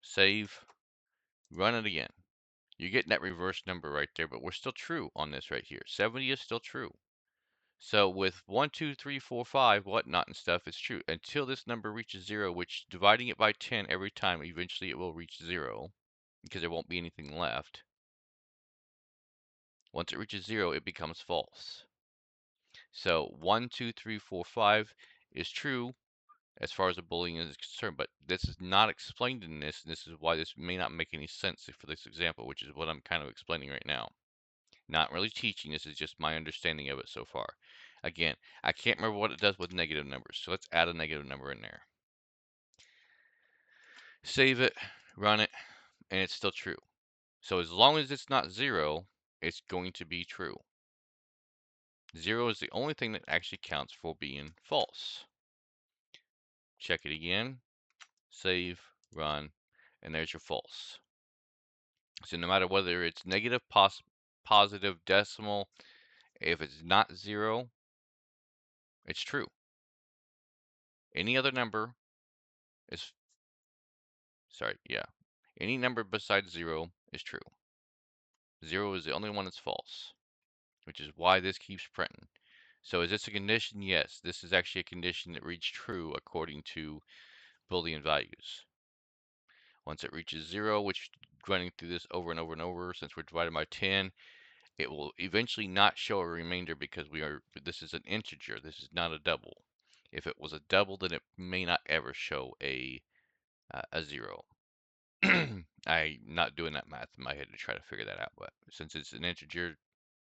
Save, run it again. You're getting that reverse number right there, but we're still true on this right here. 70 is still true. So with 1, 2, 3, 4, 5, whatnot and stuff, it's true until this number reaches 0, which dividing it by 10 every time, eventually it will reach 0 because there won't be anything left. Once it reaches 0, it becomes false. So 1, 2, 3, 4, 5 is true as far as the Boolean is concerned, but this is not explained in this, and this is why this may not make any sense for this example, which is what I'm kind of explaining right now. Not really teaching, this is just my understanding of it so far. Again, I can't remember what it does with negative numbers, so let's add a negative number in there. Save it, run it, and it's still true. So as long as it's not 0, it's going to be true. 0 is the only thing that actually counts for being false. Check it again, save, run, and there's your false. So no matter whether it's negative, positive, decimal, if it's not 0, it's true. Any other number is, sorry, yeah. Any number besides 0 is true. 0 is the only one that's false, which is why this keeps printing. So is this a condition? Yes, this is actually a condition that reads true according to Boolean values. Once it reaches 0, which running through this over and over and over, since we're divided by 10, it will eventually not show a remainder because this is an integer. This is not a double. If it was a double, then it may not ever show a 0. I'm not doing that math in my head to try to figure that out, but since it's an integer,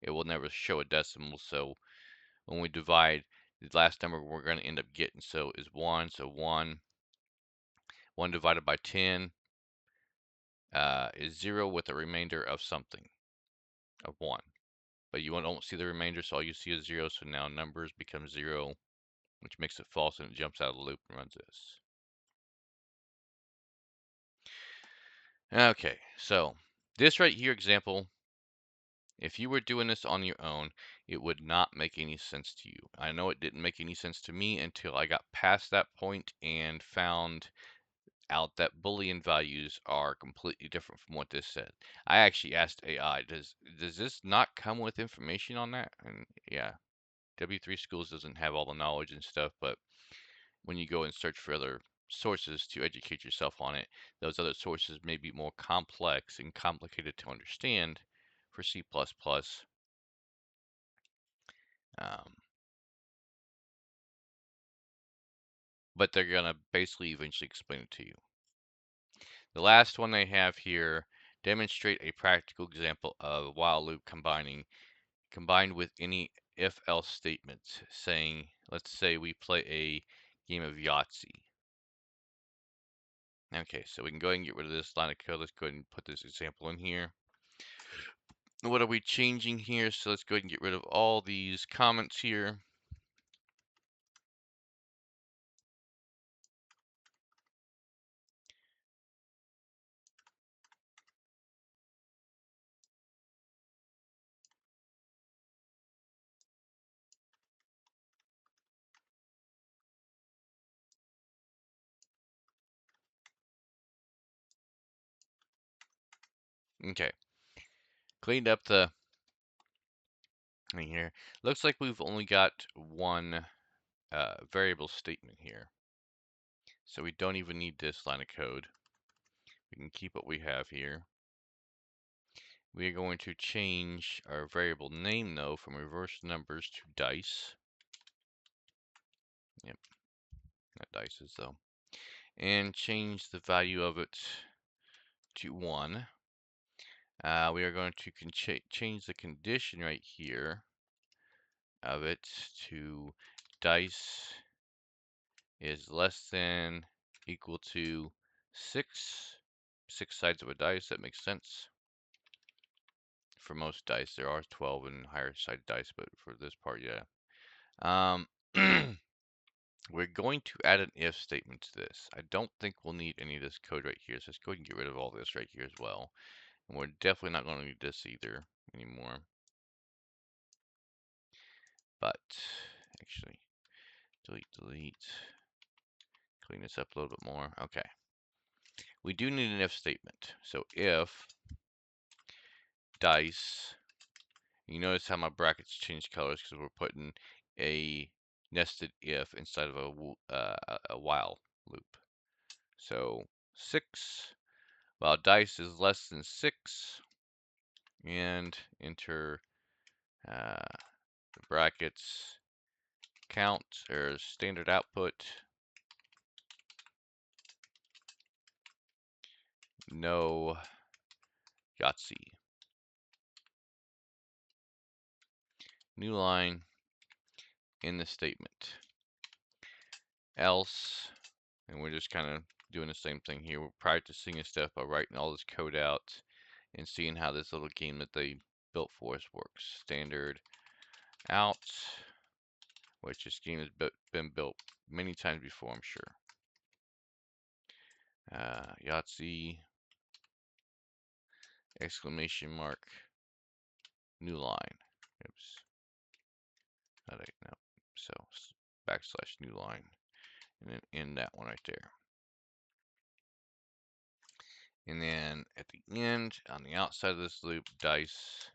it will never show a decimal. So when we divide, the last number we're going to end up getting is 1. So 1 divided by 10 is 0 with a remainder of something, of 1. But you don't see the remainder, so all you see is 0. So now numbers become 0, which makes it false, and it jumps out of the loop and runs this. Okay, so this right here example, if you were doing this on your own, it would not make any sense to you. I know it didn't make any sense to me until I got past that point and found out that Boolean values are completely different from what this said. I actually asked AI, does this not come with information on that? And yeah, W3 Schools doesn't have all the knowledge and stuff, but when you go and search for other sources to educate yourself on it, those other sources may be more complex and complicated to understand for C++. Um, but they're going to basically eventually explain it to you. The last one they have here, demonstrate a practical example of a while loop combined with any if-else statements, saying, let's say we play a game of Yahtzee. Okay, so we can go ahead and get rid of this line of code. Let's go ahead and put this example in here. What are we changing here? So let's go ahead and get rid of all these comments here. Okay, cleaned up the thing here. Looks like we've only got one variable statement here. So we don't even need this line of code. We can keep what we have here. We are going to change our variable name, though, from reverse numbers to dice. Yep, not dices, though. And change the value of it to 1. We are going to change the condition right here of it to dice is less than equal to 6. 6 sides of a dice, that makes sense. For most dice, there are 12 and higher side dice, but for this part, yeah. We're going to add an if statement to this. I don't think we'll need any of this code right here, so let's go ahead and get rid of all this right here as well. And we're definitely not going to need this either anymore. But, actually, delete, clean this up a little bit more. Okay. We do need an if statement. So if dice, you notice how my brackets change colors because we're putting a nested if inside of a while loop. So 6, while dice is less than 6, and enter the brackets count or standard output, no Yahtzee. New line in the statement. Else, and we're just kind of doing the same thing here. We're practicing this stuff by writing all this code out and seeing how this little game that they built for us works. Standard out, which this game has been built many times before, I'm sure. Yahtzee, exclamation mark, new line. Oops. No. So backslash new line, and then end that one right there. And then at the end, on the outside of this loop, dice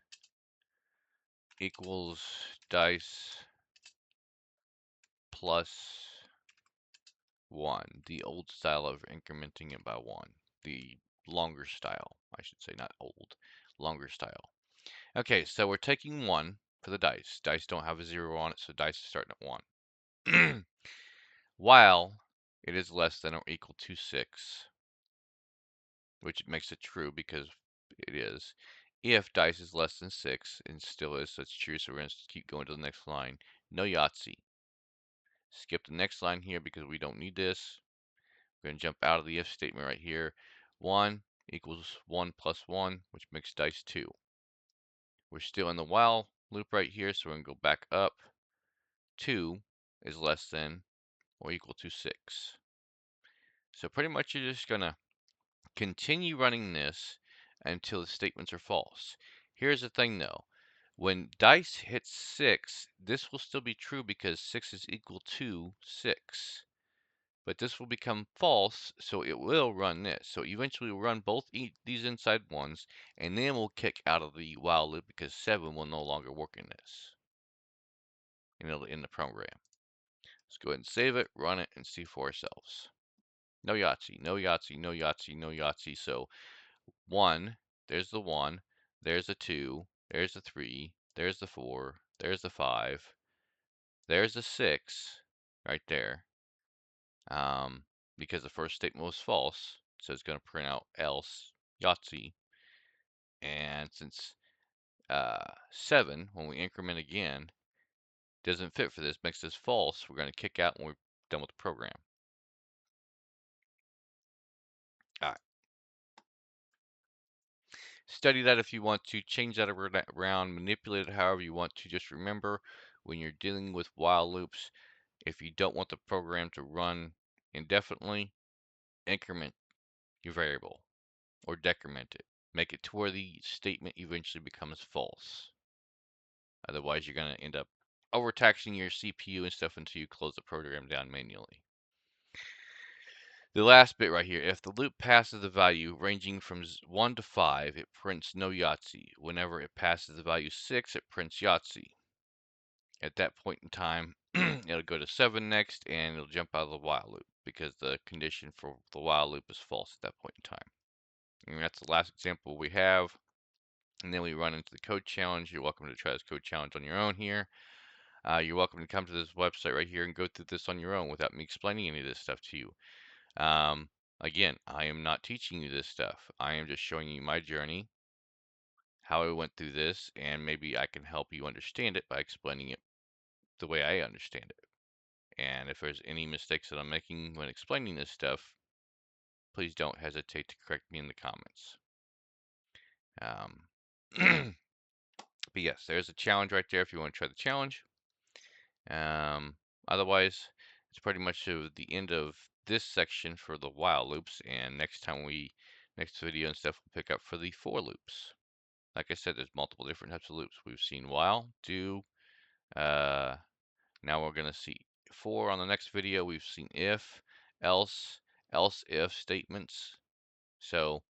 equals dice plus 1. The old style of incrementing it by 1. The longer style, I should say, not old, longer style. Okay, so we're taking 1 for the dice. Dice don't have a 0 on it, so dice is starting at 1. While it is less than or equal to 6, which makes it true because it is. If dice is less than 6 and still is, so it's true, so we're going to keep going to the next line. No Yahtzee. Skip the next line here because we don't need this. We're going to jump out of the if statement right here. 1 equals 1 plus 1, which makes dice 2. We're still in the while loop right here, so we're going to go back up. 2 is less than or equal to 6. So pretty much you're just going to continue running this until the statements are false. Here's the thing though. When dice hits 6, this will still be true because 6 is equal to 6. But this will become false, so it will run this. So eventually we'll run both these inside ones, and then we'll kick out of the while loop because 7 will no longer work in this, in the program. Let's go ahead and save it, run it, and see for ourselves. No Yahtzee, no Yahtzee, no Yahtzee, no Yahtzee. So 1, there's the 1, there's the 2, there's the 3, there's the 4, there's the 5, there's the 6 right there. Because the first statement was false, so it's going to print out else Yahtzee. And since 7, when we increment again, doesn't fit for this, makes this false, we're going to kick out when we're done with the program. All right. Study that if you want to, change that around, manipulate it however you want to. Just remember, when you're dealing with while loops, if you don't want the program to run indefinitely, increment your variable or decrement it. Make it to where the statement eventually becomes false. Otherwise, you're going to end up overtaxing your CPU and stuff until you close the program down manually. The last bit right here, if the loop passes the value ranging from 1 to 5, it prints no Yahtzee. Whenever it passes the value 6, it prints Yahtzee. At that point in time, it'll go to 7 next, and it'll jump out of the while loop because the condition for the while loop is false at that point in time. And that's the last example we have. And then we run into the code challenge. You're welcome to try this code challenge on your own here. You're welcome to come to this website right here and go through this on your own without me explaining any of this stuff to you. Again, I am not teaching you this stuff. I am just showing you my journey, how I went through this, and maybe I can help you understand it by explaining it the way I understand it. And if there's any mistakes that I'm making when explaining this stuff, please don't hesitate to correct me in the comments. But yes, there's a challenge right there if you want to try the challenge. Um, Otherwise, it's pretty much the end of this section for the while loops. And next video and stuff, we'll pick up for the for loops. Like I said, there's multiple different types of loops. We've seen while, do, now we're going to see for on the next video. We've seen if, else if statements. So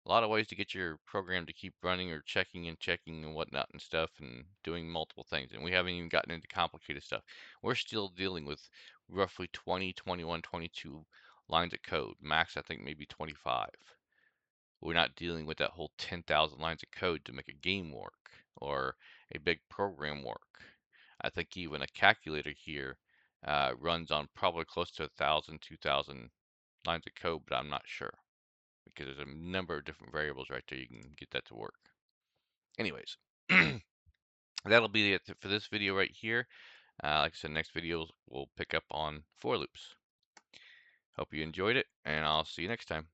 a lot of ways to get your program to keep running or checking and whatnot and stuff and doing multiple things. And we haven't even gotten into complicated stuff. We're still dealing with roughly 20, 21, 22 lines of code. Max, I think maybe 25. We're not dealing with that whole 10,000 lines of code to make a game work or a big program work. I think even a calculator here runs on probably close to 1,000, 2,000 lines of code, but I'm not sure because there's a number of different variables right there. You can get that to work. Anyways, that'll be it for this video right here. Like I said, next video we'll pick up on for loops. Hope you enjoyed it, and I'll see you next time.